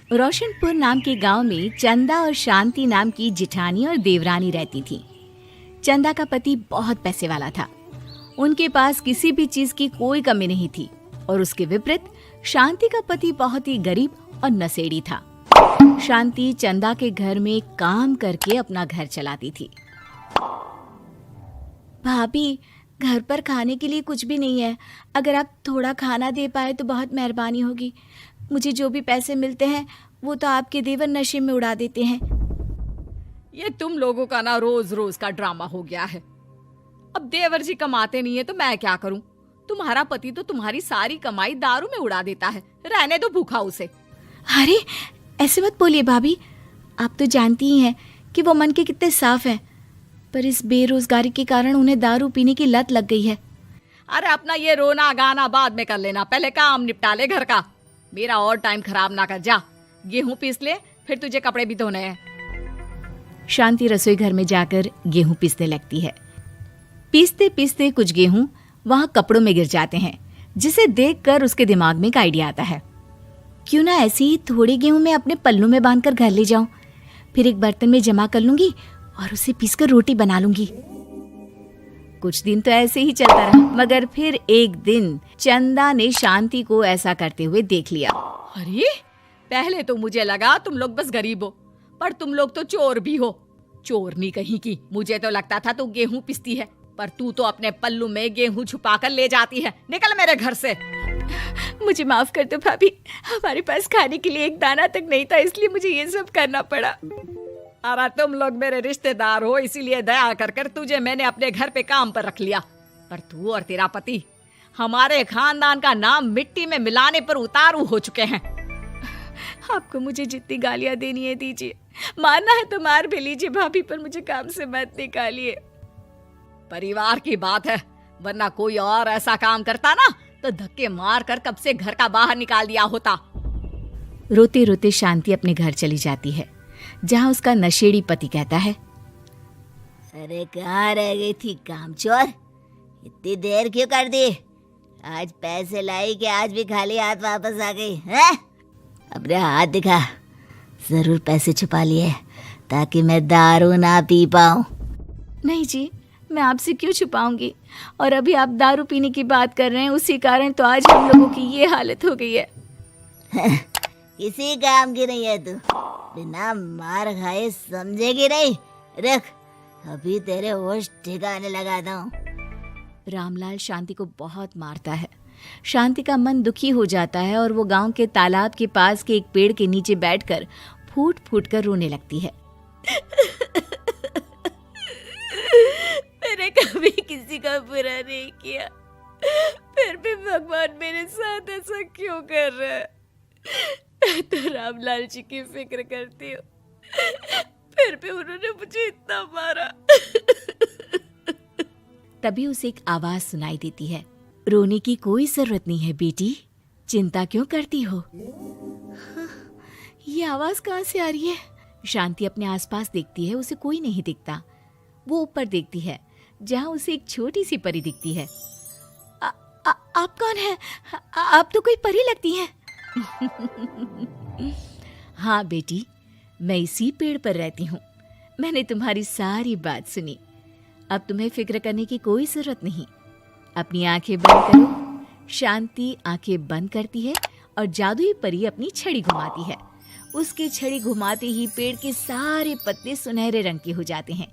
रोशनपुर नाम के गांव में चंदा और शांति नाम की जिठानी और देवरानी रहती थी। चंदा का पति बहुत पैसे वाला था। उनके पास किसी भी चीज की कोई कमी नहीं थी और उसके विपरीत शांति का पति बहुत ही गरीब और नशेड़ी था। शांति चंदा के घर में काम करके अपना घर चलाती थी। भाभी, घर पर खाने के लिए कुछ भी नहीं है। अगर आप थोड़ा खाना दे पाए तो बहुत मेहरबानी होगी। मुझे जो भी पैसे मिलते हैं वो तो आपके देवर नशे में उड़ा देते हैं। ये तुम लोगों का ना रोज रोज का ड्रामा हो गया है। अब देवर जी कमाते नहीं है तो मैं क्या करूं? तुम्हारा पति तो तुम्हारी सारी कमाई दारू में उड़ा देता है। रहने दो भूखा उसे। अरे ऐसे मत बोलिए भाभी, आप तो जानती ही हैं कि वो मन के कितने साफ हैं, पर इस बेरोजगारी के कारण उन्हें दारू पीने की लत लग गई है। अरे अपना ये रोना गाना बाद में कर लेना, पहले काम निपटा ले घर का। मेरा और टाइम खराब ना कर। जा गेहूं पीस ले, फिर तुझे कपड़े भी धोने हैं। शांति रसोई घर में जाकर गेहूं पीसने लगती है। पीसते पीसते कुछ गेहूं वहां कपड़ों में गिर जाते हैं, जिसे देखकर उसके दिमाग में एक आइडिया आता है। क्यों ना ऐसे ही थोड़े गेहूं मैं अपने पल्लू में बांधकर घर ले जाऊं, फिर एक बर्तन में जमा कर लूंगी और उसे पीसकर रोटी बना लूंगी। कुछ दिन तो ऐसे ही चलता रहा, मगर फिर एक दिन चंदा ने शांति को ऐसा करते हुए देख लिया। अरे पहले तो मुझे लगा तुम लोग बस गरीब हो, पर तुम लोग तो चोर भी हो। चोरनी कहीं की। मुझे तो लगता था तू गेहूं पिसती है, पर तू तो अपने पल्लू में गेहूं छुपाकर ले जाती है। निकल मेरे घर से। मुझे माफ कर दो भाभी, हमारे पास खाने के लिए एक दाना तक नहीं था, इसलिए मुझे ये सब करना पड़ा। अरे तुम लोग मेरे रिश्तेदार हो, इसीलिए दया कर कर तुझे मैंने अपने घर पे काम पर रख लिया, पर तू और तेरा पति हमारे खानदान का नाम मिट्टी में मिलाने पर उतारू हो चुके हैं। आपको मुझे जितनी गालियां देनी है दीजिए, मारना है तो मार भी लीजिए भाभी, पर मुझे काम से मत निकालिए। परिवार की बात है, वरना कोई और ऐसा काम करता ना तो धक्के मार कर कब से घर का बाहर निकाल दिया होता। रोते रोते शांति अपने घर चली जाती है, जहाँ उसका नशेड़ी पति कहता है, अरे कहाँ रह गई थी कामचोर? इतनी देर क्यों कर दी? आज पैसे लाई कि आज भी खाली हाथ वापस आ गई है? अपने हाथ दिखा। जरूर पैसे छुपा लिए ताकि मैं दारू ना पी पाऊं। नहीं जी, मैं आपसे क्यों छुपाऊंगी, और अभी आप दारू पीने की बात कर रहे हैं, उसी कारण तो आज हम लोगों की ये हालत हो गई है। किसी काम की नहीं है तू, बिना मार खाए समझेगी नहीं। रख, अभी तेरे होश ठिकाने लगाता हूँ। रामलाल शांति को बहुत मारता है। शांति का मन दुखी हो जाता है और वो गांव के तालाब के पास के एक पेड़ के नीचे बैठकर फूट फूट कर रोने लगती है। मैंने कभी किसी का बुरा नहीं किया, फिर भी भगवान मेरे साथ ऐसा क्यों कर रहा है? मैं तो रामलाल जी की फिक्र करती हूँ, फिर भी उन्होंने मुझे इतना मारा। तभी उसे एक आवाज सुनाई देती है, रोने की कोई जरूरत नहीं है बेटी, चिंता क्यों करती हो? ये आवाज कहाँ से आ रही है? शांति अपने आसपास देखती है, उसे कोई नहीं दिखता। वो ऊपर देखती है, जहाँ उसे एक छोटी सी परी दिखती है। आप कौन है? आप तो कोई परी लगती हैं। हाँ बेटी, मैं इसी पेड़ पर रहती हूँ। मैंने तुम्हारी सारी बात सुनी, अब तुम्हें फिक्र करने की कोई जरूरत नहीं। अपनी आंखें बंद करो। शांति आंखें बंद करती है और जादुई परी अपनी छड़ी घुमाती है। उसकी छड़ी घुमाते ही पेड़ के सारे पत्ते सुनहरे रंग के हो जाते हैं।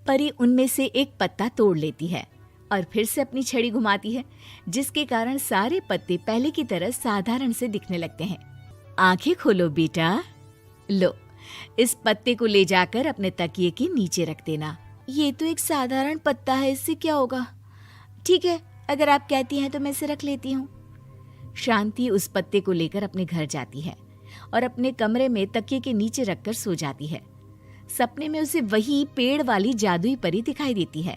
परी उनमें से एक पत्ता तोड़ लेती है और फिर से अपनी छड़ी घुमाती है, जिसके कारण सारे पत्ते पहले की तरह साधारण से दिखने लगते हैं। आंखें खोलो बेटा। लो, इस पत्ते को ले जाकर अपने तकिए के नीचे रख देना। ये तो एक साधारण पत्ता है, इससे क्या होगा? ठीक है, अगर आप कहती हैं तो मैं इसे रख लेती हूँ। शांति उस पत्ते को लेकर अपने घर जाती है और अपने कमरे में तकिए के नीचे रखकर सो जाती है। सपने में उसे वही पेड़ वाली जादुई परी दिखाई देती है।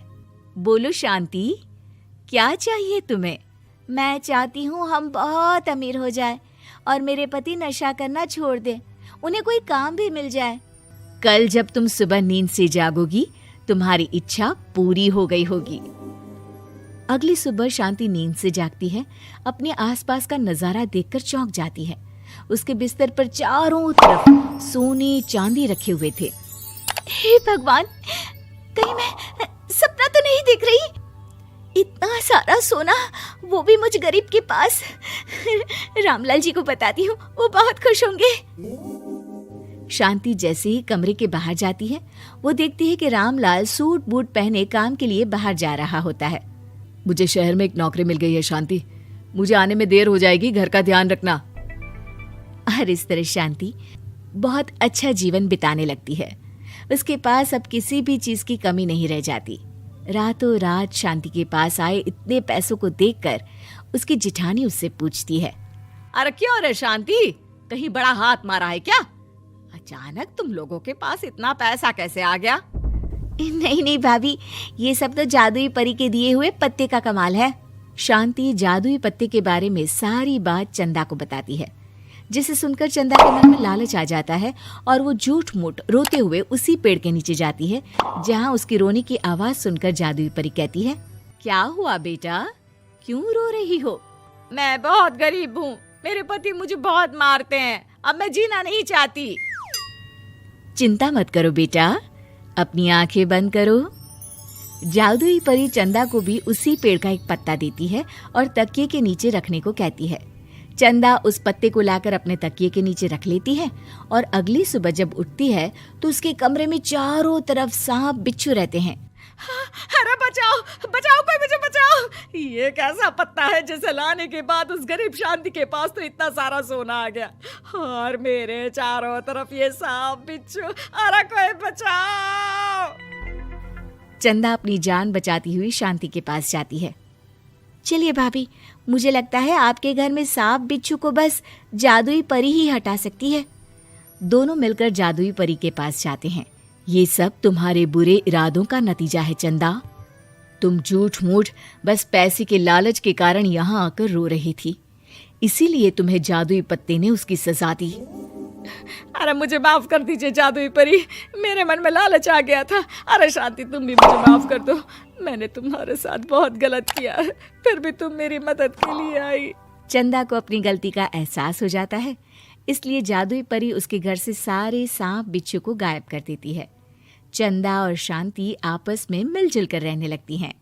बोलो शांति, क्या चाहिए तुम्हें? मैं चाहती हूँ हम बहुत अमीर हो जाए और मेरे पति नशा करना छोड़ दे, उन्हें कोई काम भी मिल जाए। कल जब तुम सुबह नींद से जागोगी, तुम्हारी इच्छा पूरी हो गई होगी। अगली सुबह शांति नींद से जागती है, अपने आसपास का नजारा देखकर चौंक जाती है। उसके बिस्तर पर चारों तरफ सोने चांदी रखे हुए थे। हे भगवान, कहीं मैं सपना तो नहीं देख रही? इतना सारा सोना, वो भी मुझ गरीब के पास। रामलाल जी को बताती हूँ, वो बहुत खुश होंगे। शांति जैसे ही कमरे के बाहर जाती है, वो देखती है कि रामलाल सूट बूट पहने काम के लिए बाहर जा रहा होता है। मुझे शहर में एक नौकरी मिल गई है शांति, मुझे आने में देर हो जाएगी, घर का ध्यान रखना। और इस तरह शांति बहुत अच्छा जीवन बिताने लगती है। उसके पास अब किसी भी चीज की कमी नहीं रह जाती। रातों रात शांति के पास आए इतने पैसों को देखकर उसकी जिठानी उससे पूछती है, अरे क्यों रे शांति, कहीं बड़ा हाथ मारा है क्या? अचानक तुम लोगों के पास इतना पैसा कैसे आ गया? नहीं नहीं भाभी, ये सब तो जादुई परी के दिए हुए पत्ते का कमाल है। शांति जादुई पत्ते के बारे में सारी बात चंदा को बताती है, जिसे सुनकर चंदा के मन में लालच आ जाता है और वो झूठ मूठ रोते हुए उसी पेड़ के नीचे जाती है जहाँ उसकी रोने की आवाज सुनकर जादुई परी कहती है, क्या हुआ बेटा, क्यों रो रही हो? मैं बहुत गरीब हूँ, मेरे पति मुझे बहुत मारते हैं, अब मैं जीना नहीं चाहती। चिंता मत करो बेटा, अपनी आंखें बंद करो। जादुई परी चंदा को भी उसी पेड़ का एक पत्ता देती है और तकिए के नीचे रखने को कहती है। चंदा उस पत्ते को लाकर अपने तकिए के नीचे रख लेती है और अगली सुबह जब उठती है तो उसके कमरे में चारों तरफ सांप बिच्छू रहते हैं। अरे बचाओ बचाओ, कोई मुझे बचाओ, ये कैसा पत्ता है जिसे लाने के बाद उस गरीब शांति के पास तो इतना सारा सोना आ गया, और मेरे चारों तरफ ये सांप बिच्छू, अरे कोई बचाओ। चंदा अपनी जान बचाती हुई शांति के पास जाती है। चलिए भाभी, मुझे लगता है आपके घर में सांप बिच्छू को बस जादुई परी ही हटा सकती है। दोनों मिलकर जादुई परी के पास जाते हैं। ये सब तुम्हारे बुरे इरादों का नतीजा है चंदा। तुम झूठ मूठ बस पैसे के लालच के कारण यहाँ आकर रो रही थी, इसीलिए तुम्हें जादुई पत्ते ने उसकी सजा दी। अरे मुझे माफ कर दीजिए जादुई परी, मेरे मन में लालच आ गया था। अरे शांति, तुम भी मुझे माफ कर दो, मैंने तुम्हारे साथ बहुत गलत किया, फिर भी तुम मेरी मदद के लिए आई। चंदा को अपनी गलती का एहसास हो जाता है, इसलिए जादुई परी उसके घर से सारे सांप बिच्छू को गायब कर देती है। चंदा और शांति आपस में मिलजुल कर रहने लगती हैं।